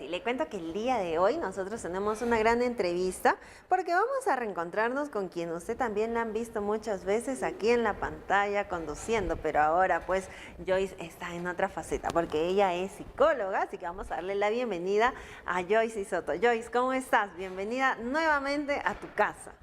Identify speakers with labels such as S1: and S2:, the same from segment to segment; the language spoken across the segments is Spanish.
S1: le cuento que el día de hoy nosotros tenemos una gran entrevista porque vamos a reencontrarnos con quien usted también la han visto muchas veces aquí en la pantalla conduciendo, pero ahora pues Joyce está en otra faceta porque ella es psicóloga, así que vamos a darle la bienvenida a Joyce Soto. Joyce, ¿cómo estás? Bienvenida nuevamente a tu casa.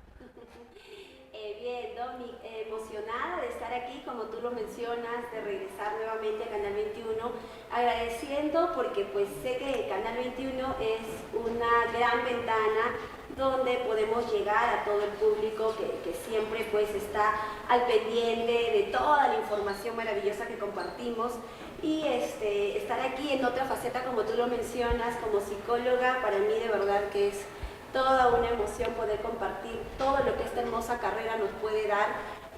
S2: Bien, Domi, emocionada de estar aquí, como tú lo mencionas, de regresar nuevamente a Canal 21, agradeciendo porque pues sé que Canal 21 es una gran ventana donde podemos llegar a todo el público que siempre pues está al pendiente de toda la información maravillosa que compartimos y estar aquí en otra faceta, como tú lo mencionas, como psicóloga, para mí de verdad que es toda una emoción poder compartir todo lo que esta hermosa carrera nos puede dar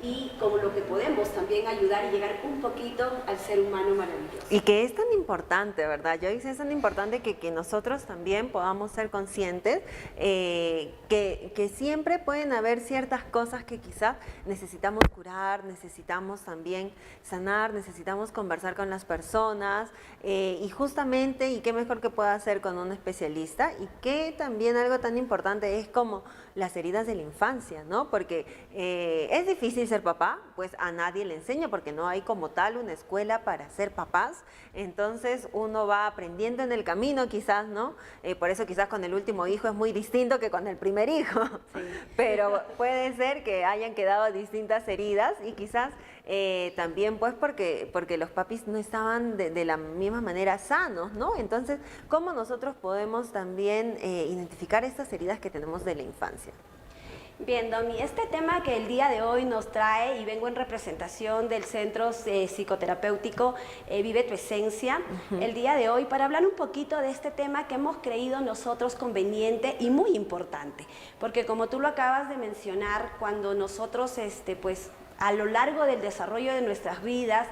S2: y como lo que podemos también ayudar y llegar un poquito al ser humano maravilloso.
S1: Y que es tan importante, ¿verdad, Joyce? Es tan importante que nosotros también podamos ser conscientes que siempre pueden haber ciertas cosas que quizás necesitamos curar, necesitamos también sanar, necesitamos conversar con las personas y justamente, y qué mejor que pueda hacer con un especialista y que también algo tan importante es como las heridas de la infancia, ¿no? Porque es difícil ser papá, pues a nadie le enseña porque no hay como tal una escuela para ser papás, entonces uno va aprendiendo en el camino quizás, ¿no? Por eso quizás con el último hijo es muy distinto que con el primer hijo, sí. Pero puede ser que hayan quedado distintas heridas y quizás también pues porque los papis no estaban de la misma manera sanos, ¿no? Entonces, ¿cómo nosotros podemos también identificar estas heridas que tenemos de la infancia?
S2: Bien, Domi, este tema que el día de hoy nos trae, y vengo en representación del Centro Psicoterapéutico Vive tu Esencia, el día de hoy para hablar un poquito de este tema que hemos creído nosotros conveniente y muy importante, porque como tú lo acabas de mencionar, cuando nosotros, pues a lo largo del desarrollo de nuestras vidas,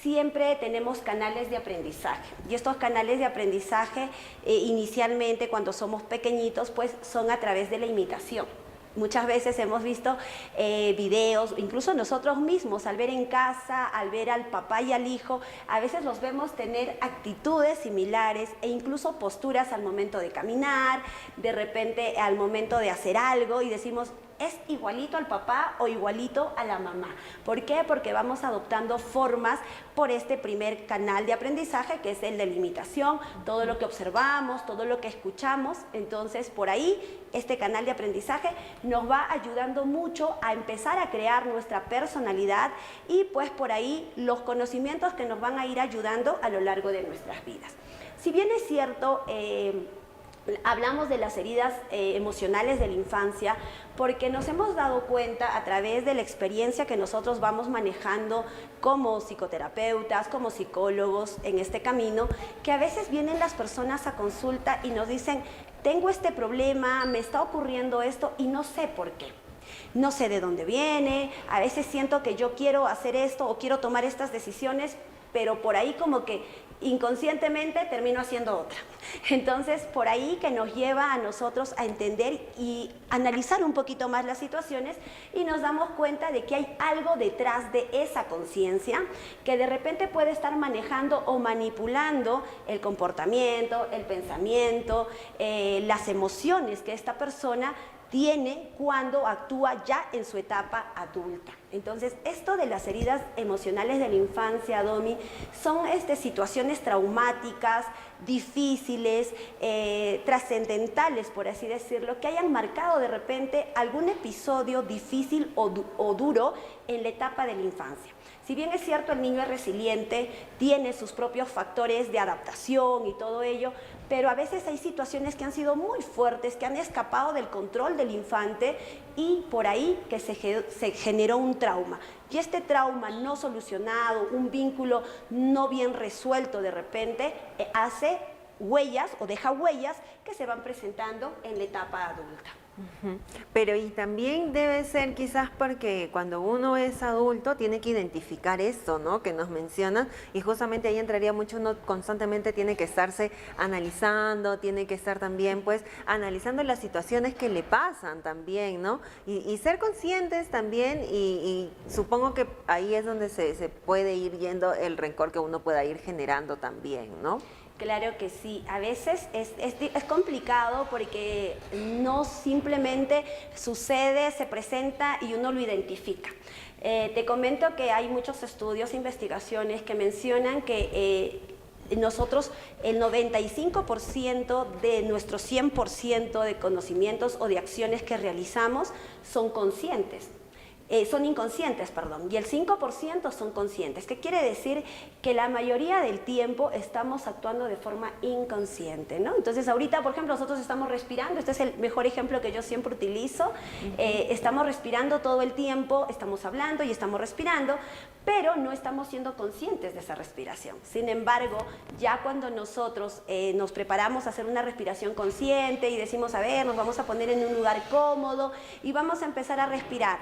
S2: siempre tenemos canales de aprendizaje y estos canales de aprendizaje inicialmente cuando somos pequeñitos pues son a través de la imitación. Muchas veces hemos visto videos, incluso nosotros mismos, al ver en casa, al ver al papá y al hijo, a veces los vemos tener actitudes similares e incluso posturas al momento de caminar, de repente al momento de hacer algo y decimos, es igualito al papá o igualito a la mamá. ¿Por qué? Porque vamos adoptando formas por este primer canal de aprendizaje que es el de la imitación, todo lo que observamos, todo lo que escuchamos, entonces por ahí este canal de aprendizaje nos va ayudando mucho a empezar a crear nuestra personalidad y pues por ahí los conocimientos que nos van a ir ayudando a lo largo de nuestras vidas. Si bien es cierto, hablamos de las heridas emocionales de la infancia porque nos hemos dado cuenta a través de la experiencia que nosotros vamos manejando como psicoterapeutas, como psicólogos en este camino, que a veces vienen las personas a consulta y nos dicen, tengo este problema, me está ocurriendo esto y no sé por qué. No sé de dónde viene, a veces siento que yo quiero hacer esto o quiero tomar estas decisiones, pero por ahí como que inconscientemente termino haciendo otra. Entonces, por ahí que nos lleva a nosotros a entender y analizar un poquito más las situaciones y nos damos cuenta de que hay algo detrás de esa conciencia que de repente puede estar manejando o manipulando el comportamiento, el pensamiento, las emociones que esta persona tiene cuando actúa ya en su etapa adulta. Entonces, esto de las heridas emocionales de la infancia, Domi, son situaciones traumáticas, difíciles, trascendentales, por así decirlo, que hayan marcado de repente algún episodio difícil o duro en la etapa de la infancia. Si bien es cierto, el niño es resiliente, tiene sus propios factores de adaptación y todo ello, pero a veces hay situaciones que han sido muy fuertes, que han escapado del control del infante y por ahí que se generó un trauma. Y este trauma no solucionado, un vínculo no bien resuelto de repente, hace huellas o deja huellas que se van presentando en la etapa adulta.
S1: Pero y también debe ser quizás porque cuando uno es adulto tiene que identificar esto, ¿no? Que nos mencionan y justamente ahí entraría mucho, uno constantemente tiene que estarse analizando, tiene que estar también pues analizando las situaciones que le pasan también, ¿no? Y ser conscientes también y supongo que ahí es donde se puede ir yendo el rencor que uno pueda ir generando también, ¿no?
S2: Claro que sí, a veces es complicado porque no simplemente sucede, se presenta y uno lo identifica. Te comento que hay muchos estudios e investigaciones que mencionan que nosotros el 95% de nuestro 100% de conocimientos o de acciones que realizamos son conscientes. Son inconscientes, perdón, y el 5% son conscientes. ¿Qué quiere decir? Que la mayoría del tiempo estamos actuando de forma inconsciente, ¿no? Entonces ahorita, por ejemplo, nosotros estamos respirando, este es el mejor ejemplo que yo siempre utilizo, estamos respirando todo el tiempo, estamos hablando y estamos respirando, pero no estamos siendo conscientes de esa respiración. Sin embargo, ya cuando nosotros nos preparamos a hacer una respiración consciente y decimos, a ver, nos vamos a poner en un lugar cómodo y vamos a empezar a respirar.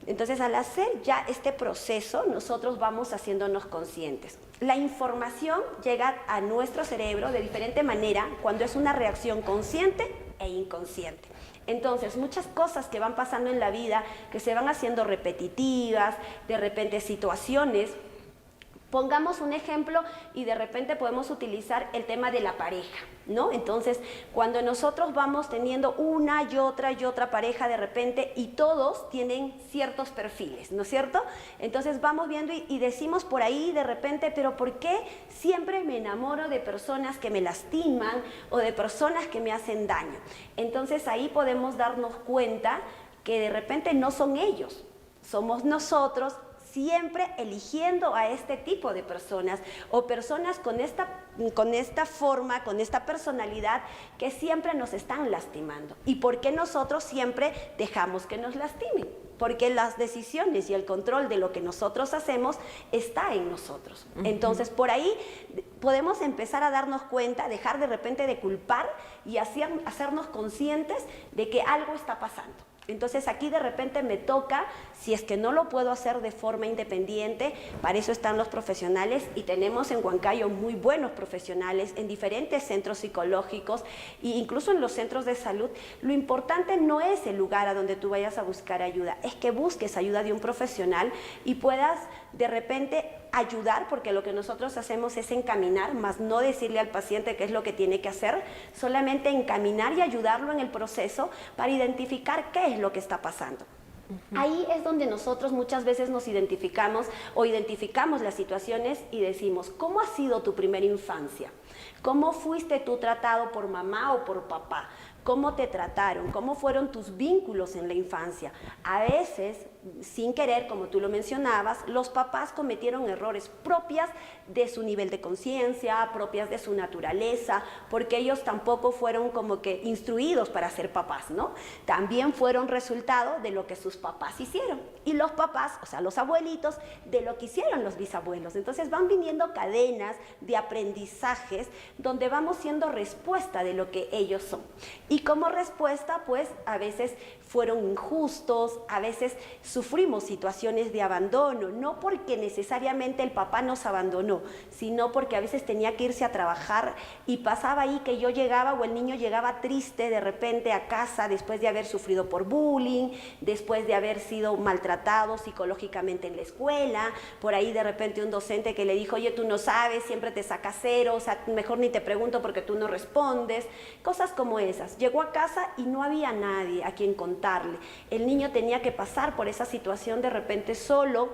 S2: Entonces, al hacer ya este proceso, nosotros vamos haciéndonos conscientes. La información llega a nuestro cerebro de diferente manera cuando es una reacción consciente e inconsciente. Entonces, muchas cosas que van pasando en la vida, que se van haciendo repetitivas, de repente situaciones. Pongamos un ejemplo y de repente podemos utilizar el tema de la pareja, ¿no? Entonces, cuando nosotros vamos teniendo una y otra pareja de repente y todos tienen ciertos perfiles, ¿no es cierto? Entonces vamos viendo y decimos por ahí de repente, pero ¿por qué siempre me enamoro de personas que me lastiman o de personas que me hacen daño? Entonces ahí podemos darnos cuenta que de repente no son ellos, somos nosotros siempre eligiendo a este tipo de personas o personas con esta forma, con esta personalidad que siempre nos están lastimando. ¿Y por qué nosotros siempre dejamos que nos lastimen? Porque las decisiones y el control de lo que nosotros hacemos está en nosotros. Entonces, por ahí podemos empezar a darnos cuenta, dejar de repente de culpar y hacernos conscientes de que algo está pasando. Entonces aquí de repente me toca, si es que no lo puedo hacer de forma independiente, para eso están los profesionales y tenemos en Huancayo muy buenos profesionales en diferentes centros psicológicos e incluso en los centros de salud. Lo importante no es el lugar a donde tú vayas a buscar ayuda, es que busques ayuda de un profesional y puedas de repente ayudar, porque lo que nosotros hacemos es encaminar, más no decirle al paciente qué es lo que tiene que hacer, solamente encaminar y ayudarlo en el proceso para identificar qué es lo que está pasando. Ahí es donde nosotros muchas veces nos identificamos o identificamos las situaciones y decimos, ¿cómo ha sido tu primera infancia? ¿Cómo fuiste tú tratado por mamá o por papá? ¿Cómo te trataron? ¿Cómo fueron tus vínculos en la infancia? A veces, sin querer, como tú lo mencionabas, los papás cometieron errores propias de su nivel de conciencia, propias de su naturaleza, porque ellos tampoco fueron como que instruidos para ser papás, ¿no? También fueron resultado de lo que sus papás hicieron. Y los papás, o sea, los abuelitos, de lo que hicieron los bisabuelos. Entonces van viniendo cadenas de aprendizajes donde vamos siendo respuesta de lo que ellos son. Y como respuesta, pues, a veces fueron injustos, a veces sufrimos situaciones de abandono, no porque necesariamente el papá nos abandonó, sino porque a veces tenía que irse a trabajar y pasaba ahí que yo llegaba o el niño llegaba triste de repente a casa después de haber sufrido por bullying, después de haber sido maltratado psicológicamente en la escuela, por ahí de repente un docente que le dijo, oye, tú no sabes, siempre te sacas cero, o sea, mejor ni te pregunto porque tú no respondes, cosas como esas. Llegó a casa y no había nadie a quien contarle. El niño tenía que pasar por esa situación de repente solo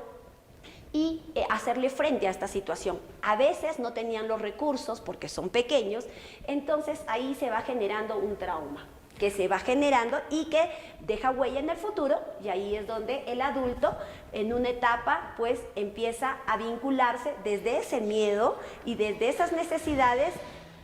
S2: y hacerle frente a esta situación. A veces no tenían los recursos porque son pequeños, entonces ahí se va generando un trauma que se va generando y que deja huella en el futuro, y ahí es donde el adulto en una etapa pues empieza a vincularse desde ese miedo y desde esas necesidades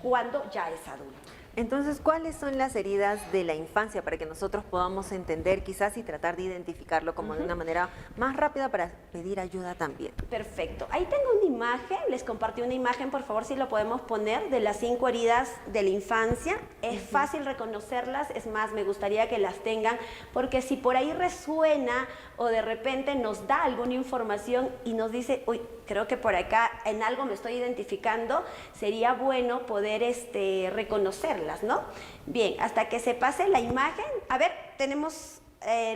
S2: cuando ya es adulto.
S1: Entonces, ¿cuáles son las heridas de la infancia para que nosotros podamos entender quizás y tratar de identificarlo como de una manera más rápida para pedir ayuda también?
S2: Perfecto. Ahí tengo una imagen, les compartí una imagen, por favor, si lo podemos poner, de las 5 heridas de la infancia. Es fácil reconocerlas, es más, me gustaría que las tengan, porque si por ahí resuena o de repente nos da alguna información y nos dice, uy, creo que por acá en algo me estoy identificando, sería bueno poder reconocerlas, ¿no? Bien, hasta que se pase la imagen, a ver, tenemos,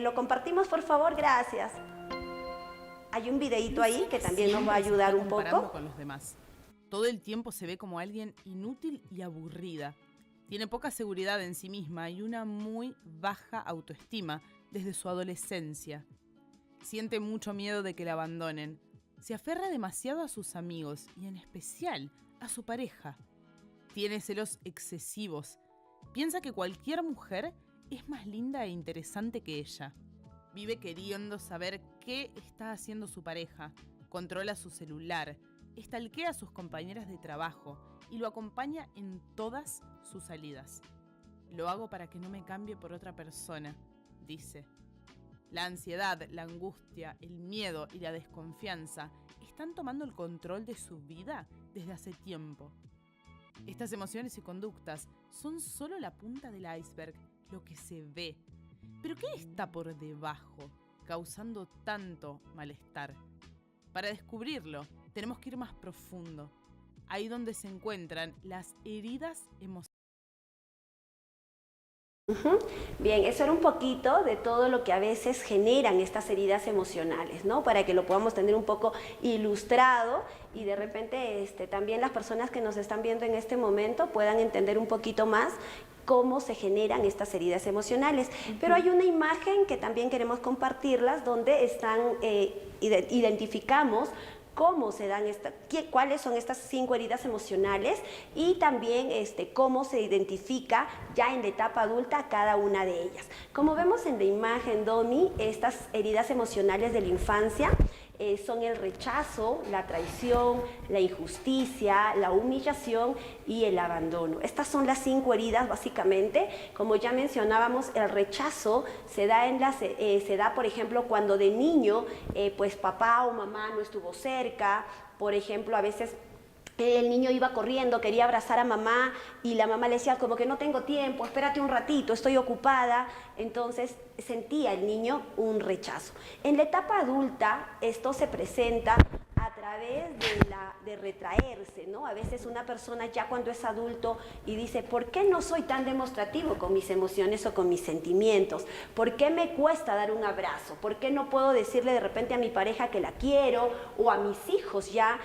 S2: lo compartimos por favor, gracias. Hay un videíto ahí que también nos va a ayudar un poco.
S3: Con los demás. Todo el tiempo se ve como alguien inútil y aburrida. Tiene poca seguridad en sí misma y una muy baja autoestima desde su adolescencia. Siente mucho miedo de que la abandonen. Se aferra demasiado a sus amigos y en especial a su pareja. Tiene celos excesivos. Piensa que cualquier mujer es más linda e interesante que ella. Vive queriendo saber qué está haciendo su pareja. Controla su celular. Estalquea a sus compañeras de trabajo y lo acompaña en todas sus salidas. Lo hago para que no me cambie por otra persona, dice. La ansiedad, la angustia, el miedo y la desconfianza están tomando el control de su vida desde hace tiempo. Estas emociones y conductas son solo la punta del iceberg, lo que se ve. ¿Pero qué está por debajo, causando tanto malestar? Para descubrirlo, tenemos que ir más profundo, ahí donde se encuentran las heridas emocionales.
S2: Bien, eso era un poquito de todo lo que a veces generan estas heridas emocionales, ¿no? Para que lo podamos tener un poco ilustrado y de repente también las personas que nos están viendo en este momento puedan entender un poquito más cómo se generan estas heridas emocionales. Pero hay una imagen que también queremos compartirlas donde identificamos cómo se dan cuáles son estas 5 heridas emocionales y también cómo se identifica ya en la etapa adulta cada una de ellas. Como vemos en la imagen, Domi, estas heridas emocionales de la infancia son el rechazo, la traición, la injusticia, la humillación y el abandono. Estas son las 5 heridas básicamente. Como ya mencionábamos, el rechazo se da, por ejemplo, cuando de niño pues papá o mamá no estuvo cerca. Por ejemplo, a veces el niño iba corriendo, quería abrazar a mamá y la mamá le decía como que no tengo tiempo, espérate un ratito, estoy ocupada. Entonces sentía el niño un rechazo. En la etapa adulta esto se presenta a través de retraerse, ¿no? A veces una persona ya cuando es adulto y dice, ¿por qué no soy tan demostrativo con mis emociones o con mis sentimientos? ¿Por qué me cuesta dar un abrazo? ¿Por qué no puedo decirle de repente a mi pareja que la quiero o a mis hijos ya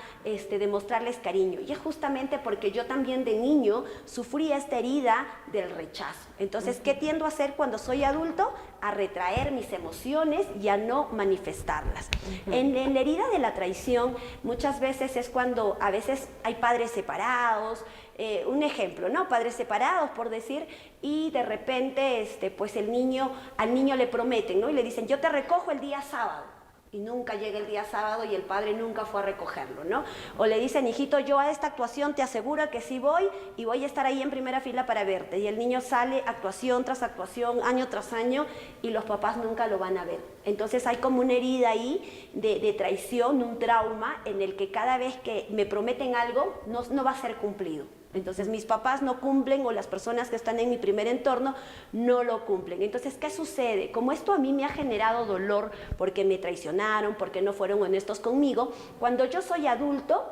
S2: demostrarles cariño? Y es justamente porque yo también de niño sufrí esta herida del rechazo. Entonces, ¿qué tiendo a hacer cuando soy adulto? A retraer mis emociones y a no manifestarlas. En la herida de la traición, muchas veces es cuando a veces hay padres separados, un ejemplo, ¿no? Padres separados, por decir, y de repente, pues al niño le prometen, ¿no? Y le dicen, yo te recojo el día sábado. Y nunca llega el día sábado y el padre nunca fue a recogerlo, ¿no? O le dicen, hijito, yo a esta actuación te aseguro que sí voy y voy a estar ahí en primera fila para verte. Y el niño sale actuación tras actuación, año tras año, y los papás nunca lo van a ver. Entonces hay como una herida ahí de traición, un trauma, en el que cada vez que me prometen algo, no va a ser cumplido. Entonces mis papás no cumplen o las personas que están en mi primer entorno no lo cumplen. Entonces, ¿qué sucede? Como esto a mí me ha generado dolor porque me traicionaron, porque no fueron honestos conmigo, cuando yo soy adulto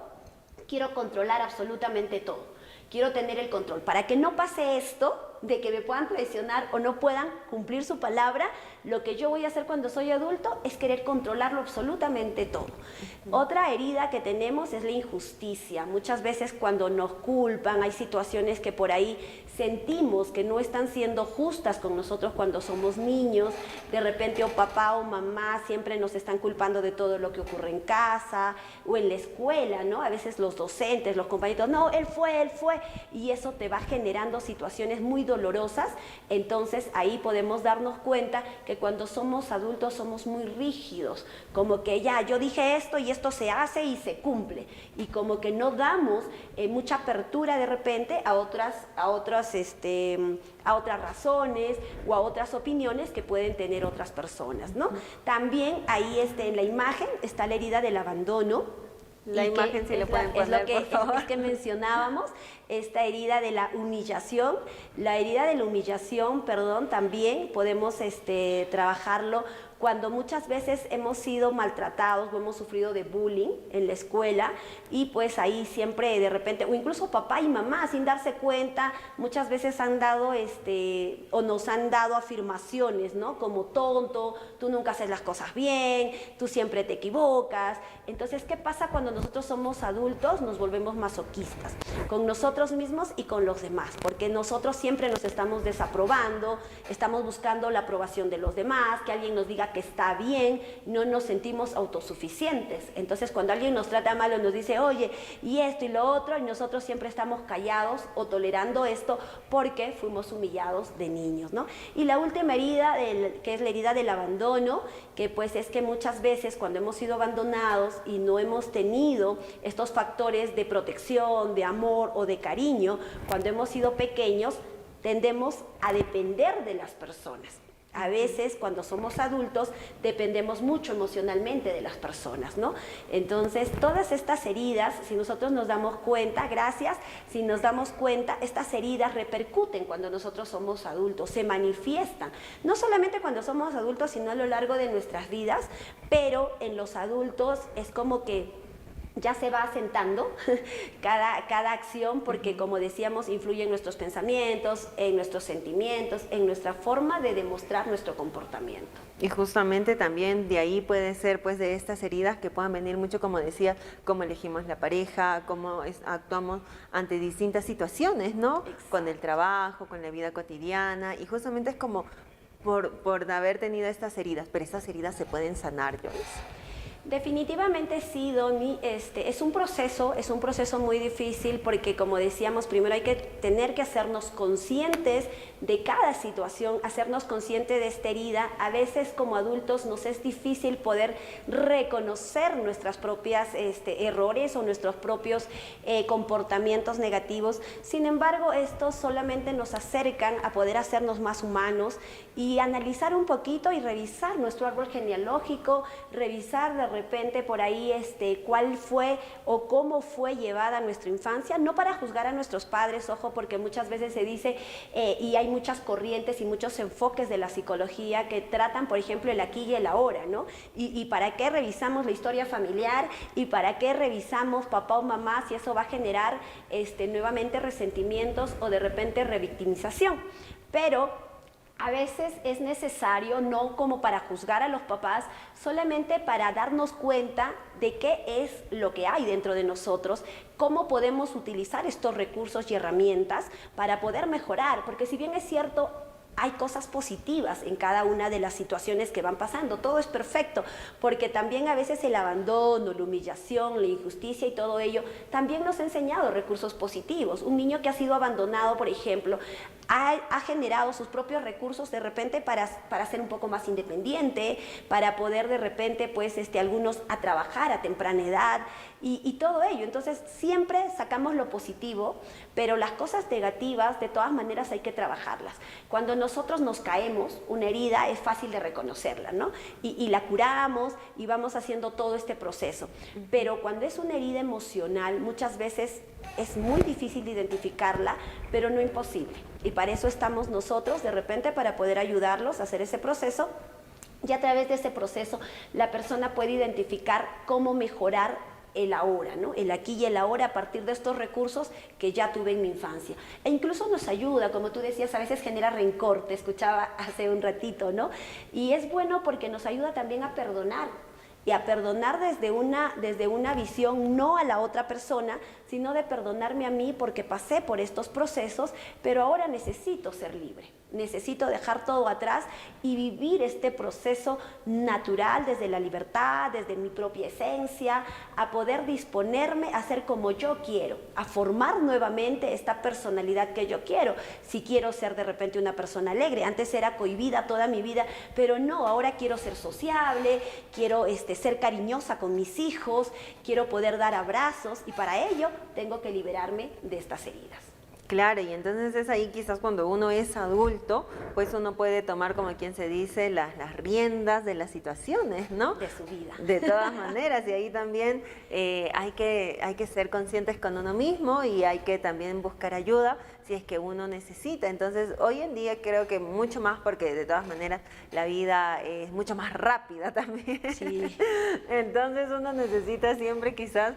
S2: quiero controlar absolutamente todo. Quiero tener el control. Para que no pase esto de que me puedan traicionar o no puedan cumplir su palabra, lo que yo voy a hacer cuando soy adulto es querer controlarlo absolutamente todo. Otra herida que tenemos es la injusticia. Muchas veces cuando nos culpan, hay situaciones que por ahí sentimos que no están siendo justas con nosotros cuando somos niños. De repente o papá o mamá siempre nos están culpando de todo lo que ocurre en casa o en la escuela, ¿no? A veces los docentes, los compañeros, no, él fue, y eso te va generando situaciones muy dolorosas. Entonces ahí podemos darnos cuenta que cuando somos adultos somos muy rígidos, como que ya yo dije esto y esto se hace y se cumple, y como que no damos mucha apertura de repente a otras razones o a otras opiniones que pueden tener otras personas, ¿no? También ahí en la imagen está la herida del abandono.
S1: La imagen si le pueden poner, por favor.
S2: Es que mencionábamos esta herida de la humillación. La herida de la humillación, también podemos trabajarlo cuando muchas veces hemos sido maltratados o hemos sufrido de bullying en la escuela y pues ahí siempre de repente, o incluso papá y mamá sin darse cuenta, muchas veces han dado o nos han dado afirmaciones, ¿no? Como tonto, tú nunca haces las cosas bien, tú siempre te equivocas. Entonces, ¿qué pasa cuando nosotros somos adultos? Nos volvemos masoquistas con nosotros mismos y con los demás, porque nosotros siempre nos estamos desaprobando, estamos buscando la aprobación de los demás, que alguien nos diga que está bien, no nos sentimos autosuficientes. Entonces, cuando alguien nos trata mal o nos dice, oye, y esto y lo otro, y nosotros siempre estamos callados o tolerando esto porque fuimos humillados de niños, ¿no? Y la última herida, que es la herida del abandono, que pues es que muchas veces cuando hemos sido abandonados y no hemos tenido estos factores de protección, de amor o de cariño, cuando hemos sido pequeños, tendemos a depender de las personas. A veces, cuando somos adultos, dependemos mucho emocionalmente de las personas, ¿no? Entonces, todas estas heridas, si nosotros nos damos cuenta, si nos damos cuenta, estas heridas repercuten cuando nosotros somos adultos, se manifiestan, no solamente cuando somos adultos, sino a lo largo de nuestras vidas, pero en los adultos es como que ya se va asentando cada acción porque, como decíamos, influye en nuestros pensamientos, en nuestros sentimientos, en nuestra forma de demostrar nuestro comportamiento.
S1: Y justamente también de ahí puede ser, pues, de estas heridas que puedan venir mucho, como decía, cómo elegimos la pareja, cómo actuamos ante distintas situaciones, ¿no?
S2: Exacto.
S1: Con el trabajo, con la vida cotidiana, y justamente es como por haber tenido estas heridas, pero estas heridas se pueden sanar, Joyce.
S2: Definitivamente sí, Domi, es un proceso muy difícil porque, como decíamos, primero hay que tener que hacernos conscientes de cada situación, hacernos conscientes de esta herida. A veces como adultos nos es difícil poder reconocer nuestras propias errores o nuestros propios comportamientos negativos. Sin embargo, estos solamente nos acercan a poder hacernos más humanos y analizar un poquito y revisar nuestro árbol genealógico, revisar de repente por ahí cuál fue o cómo fue llevada nuestra infancia, no para juzgar a nuestros padres, ojo, porque muchas veces se dice y hay muchas corrientes y muchos enfoques de la psicología que tratan, por ejemplo, el aquí y el ahora, ¿no? Y para qué revisamos la historia familiar y para qué revisamos papá o mamá si eso va a generar nuevamente resentimientos o de repente revictimización. Pero a veces es necesario, no como para juzgar a los papás, solamente para darnos cuenta de qué es lo que hay dentro de nosotros, cómo podemos utilizar estos recursos y herramientas para poder mejorar, porque si bien es cierto, hay cosas positivas en cada una de las situaciones que van pasando, todo es perfecto, porque también a veces el abandono, la humillación, la injusticia y todo ello, también nos ha enseñado recursos positivos. Un niño que ha sido abandonado, por ejemplo, ha generado sus propios recursos de repente para ser un poco más independiente, para poder de repente, pues, algunos a trabajar a temprana edad y todo ello. Entonces, siempre sacamos lo positivo, pero las cosas negativas, de todas maneras, hay que trabajarlas. Cuando nosotros nos caemos, una herida es fácil de reconocerla, ¿no? Y la curamos y vamos haciendo todo este proceso. Pero cuando es una herida emocional, muchas veces es muy difícil de identificarla, pero no imposible. Y para eso estamos nosotros, de repente, para poder ayudarlos a hacer ese proceso. Y a través de ese proceso, la persona puede identificar cómo mejorar el ahora, ¿no? El aquí y el ahora a partir de estos recursos que ya tuve en mi infancia. E incluso nos ayuda, como tú decías, a veces genera rencor, te escuchaba hace un ratito, ¿no? Y es bueno porque nos ayuda también a perdonar. Y a perdonar desde una visión no a la otra persona, sino de perdonarme a mí porque pasé por estos procesos, pero ahora necesito ser libre. Necesito dejar todo atrás y vivir este proceso natural desde la libertad, desde mi propia esencia, a poder disponerme a ser como yo quiero, a formar nuevamente esta personalidad que yo quiero. Si quiero ser de repente una persona alegre, antes era cohibida toda mi vida, pero no, ahora quiero ser sociable, quiero ser cariñosa con mis hijos, quiero poder dar abrazos y para ello tengo que liberarme de estas heridas.
S1: Claro, y entonces es ahí quizás cuando uno es adulto, pues uno puede tomar, como quien se dice, las riendas de las situaciones, ¿no?
S2: De su vida.
S1: De todas maneras, y ahí también hay que ser conscientes con uno mismo y hay que también buscar ayuda si es que uno necesita. Entonces, hoy en día creo que mucho más, porque de todas maneras la vida es mucho más rápida también.
S2: Sí.
S1: Entonces uno necesita siempre quizás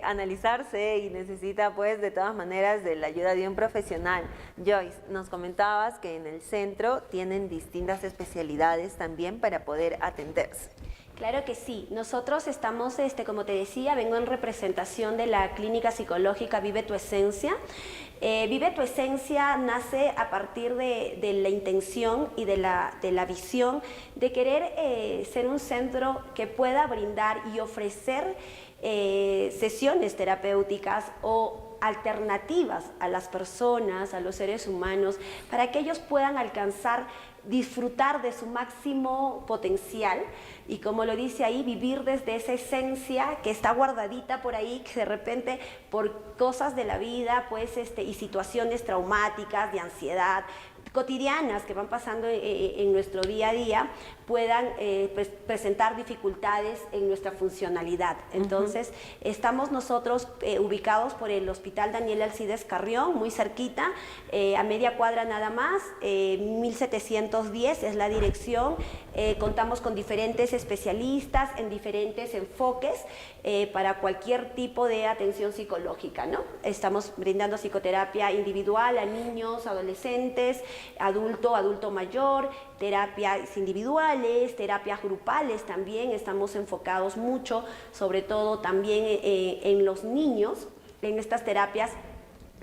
S1: analizarse y necesita pues de todas maneras de la ayuda de un profesional. Joyce, nos comentabas que en el centro tienen distintas especialidades también para poder atenderse.
S2: Claro que sí. Nosotros estamos, como te decía, vengo en representación de la clínica psicológica Vive tu Esencia. Vive tu Esencia nace a partir de la intención y de la visión de querer ser un centro que pueda brindar y ofrecer sesiones terapéuticas o alternativas a las personas, a los seres humanos, para que ellos puedan alcanzar, disfrutar de su máximo potencial y, como lo dice ahí, vivir desde esa esencia que está guardadita por ahí, que de repente por cosas de la vida pues, y situaciones traumáticas, de ansiedad, cotidianas que van pasando en nuestro día a día, puedan presentar dificultades en nuestra funcionalidad. Entonces, estamos nosotros ubicados por el Hospital Daniel Alcides Carrión, muy cerquita, a media cuadra nada más, 1710 es la dirección. Contamos con diferentes especialistas en diferentes enfoques para cualquier tipo de atención psicológica, ¿no? Estamos brindando psicoterapia individual a niños, adolescentes, adulto mayor, terapias individuales, terapias grupales también. Estamos enfocados mucho, sobre todo también en los niños, en estas terapias,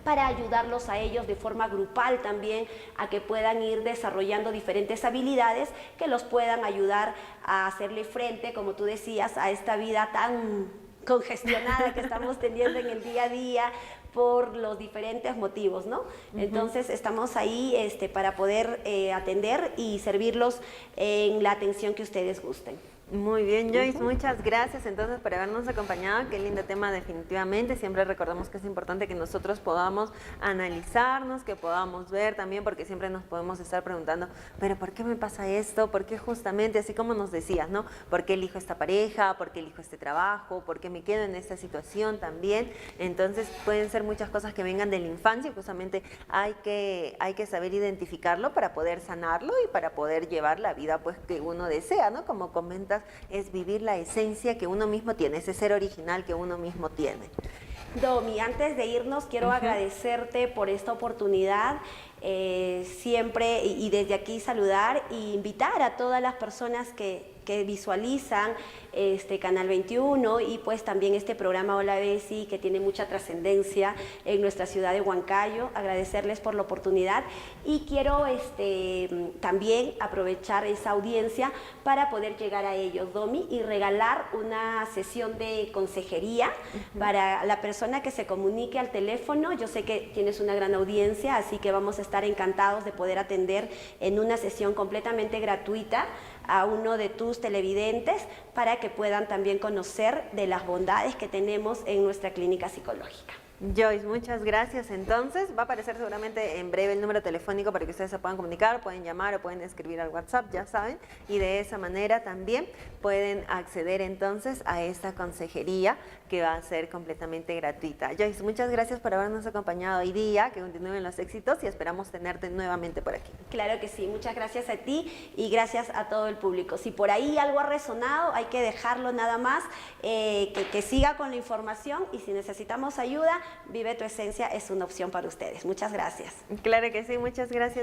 S2: para ayudarlos a ellos de forma grupal también a que puedan ir desarrollando diferentes habilidades que los puedan ayudar a hacerle frente, como tú decías, a esta vida tan congestionada que estamos teniendo en el día a día por los diferentes motivos, ¿no? Entonces estamos ahí para poder atender y servirlos en la atención que ustedes gusten.
S1: Muy bien, Joyce, muchas gracias entonces por habernos acompañado. Qué lindo tema definitivamente. Siempre recordamos que es importante que nosotros podamos analizarnos, que podamos ver también, porque siempre nos podemos estar preguntando, pero ¿por qué me pasa esto? ¿Por qué justamente, así como nos decías, ¿no? ¿Por qué elijo esta pareja? ¿Por qué elijo este trabajo? ¿Por qué me quedo en esta situación también? Entonces pueden ser muchas cosas que vengan de la infancia y justamente hay que saber identificarlo para poder sanarlo y para poder llevar la vida pues que uno desea, ¿no? Como comentas, es vivir la esencia que uno mismo tiene, ese ser original que uno mismo tiene.
S2: Domi, antes de irnos quiero agradecerte por esta oportunidad, siempre y desde aquí saludar e invitar a todas las personas que visualizan Canal 21 y pues también este programa Hola Besi, que tiene mucha trascendencia en nuestra ciudad de Huancayo. Agradecerles por la oportunidad y quiero también aprovechar esa audiencia para poder llegar a ellos, Domi, y regalar una sesión de consejería para la persona que se comunique al teléfono. Yo sé que tienes una gran audiencia, así que vamos a estar encantados de poder atender en una sesión completamente gratuita a uno de tus televidentes para que puedan también conocer de las bondades que tenemos en nuestra clínica psicológica.
S1: Joyce, muchas gracias. Entonces, va a aparecer seguramente en breve el número telefónico para que ustedes se puedan comunicar, pueden llamar o pueden escribir al WhatsApp, ya saben, y de esa manera también pueden acceder entonces a esta consejería que va a ser completamente gratuita. Joyce, muchas gracias por habernos acompañado hoy día, que continúen los éxitos y esperamos tenerte nuevamente por aquí.
S2: Claro que sí, muchas gracias a ti y gracias a todo el público. Si por ahí algo ha resonado, hay que dejarlo nada más, que siga con la información, y si necesitamos ayuda, Vive tu Esencia es una opción para ustedes. Muchas gracias.
S1: Claro que sí, muchas gracias.